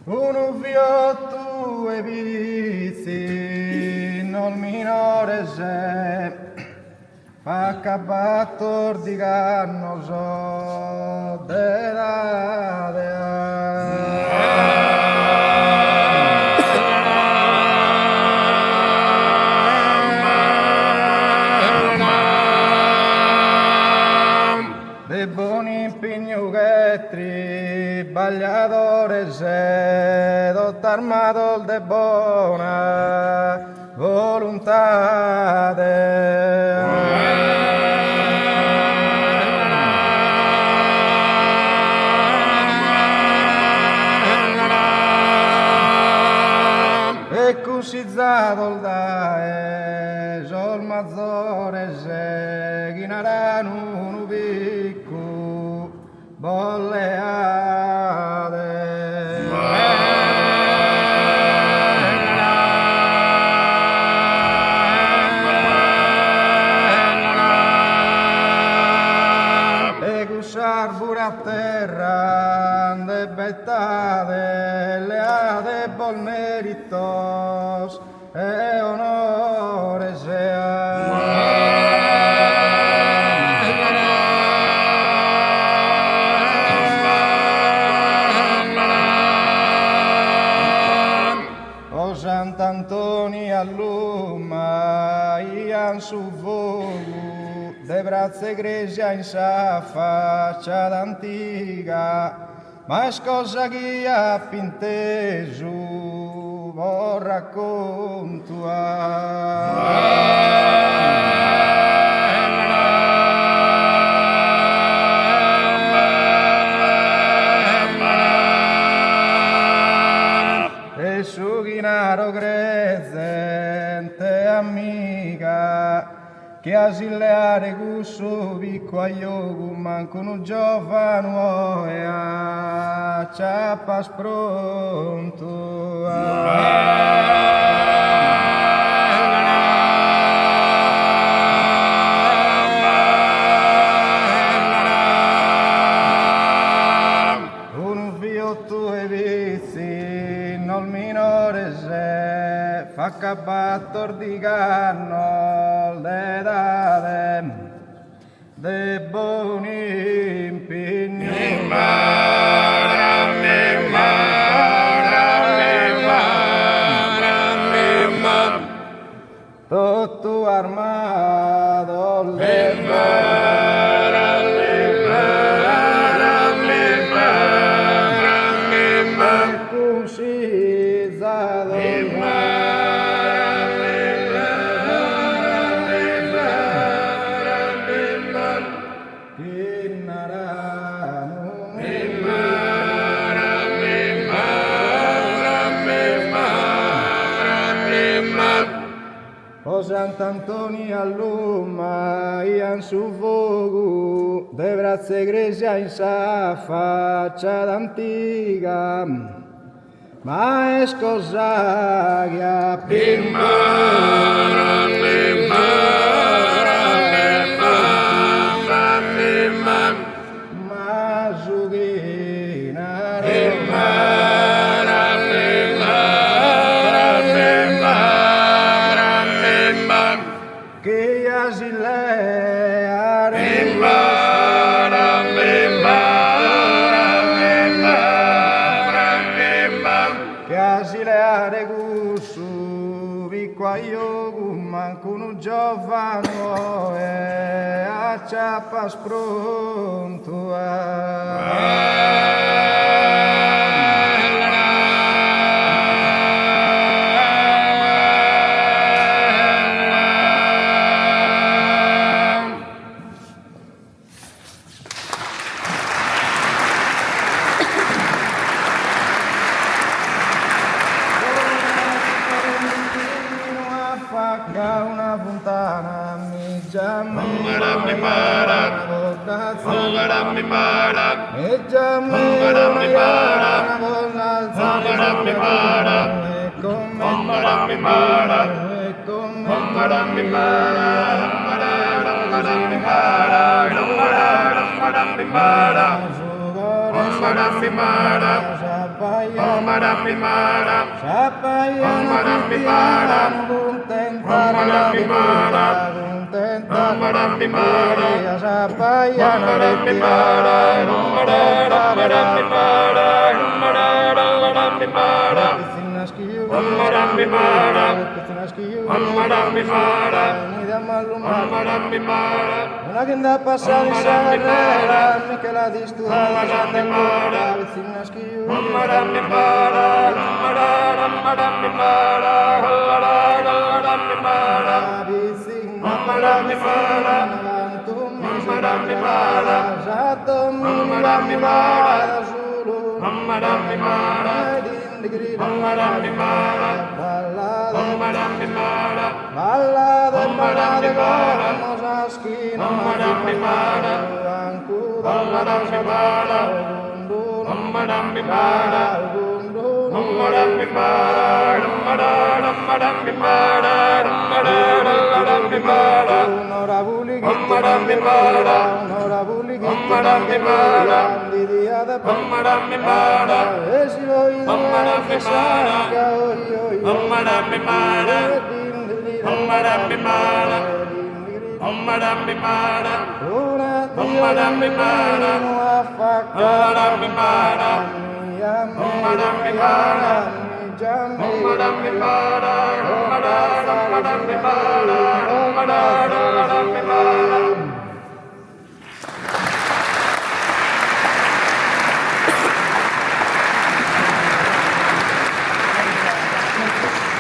uno viotto e vizi, non minore se, fa cabattor di cannoso, de la de buoni pignughetri, bagliadore se, armato de buona volontà. E cusizzato da sol mazzore se, ghinarano un picco, bolleade. Pure a terra de betade leade bol meritos e onore o Sant'Antoni all'umma ian su vogu de brazze igreja in sa faccia d'antica, ma scosa chi ha pinteso, vo racconto e su chinaro crescente amica, che asilleare gusso picco a iogu manco un giovane e a ciappas pronto un fiotto e vizi non minore se fa cabattor di canno le date de buoni impegni tutto armato o Sant'Antoni all'umma ian su vogu de brazze igreja in sa faccia d'antica, ma è scosa che ha ma su che asileare che asileare gusu vicqua io manco un giovane e a ciappas pronto una fontana mi giammi Mara, Sabayan Mara, Sabayan Mara, Buntentar Mara, Buntentar Mara, Sabayan una agenda passata in sala, mica la disturata, la vicina schiù. Ballade vamos a schiena,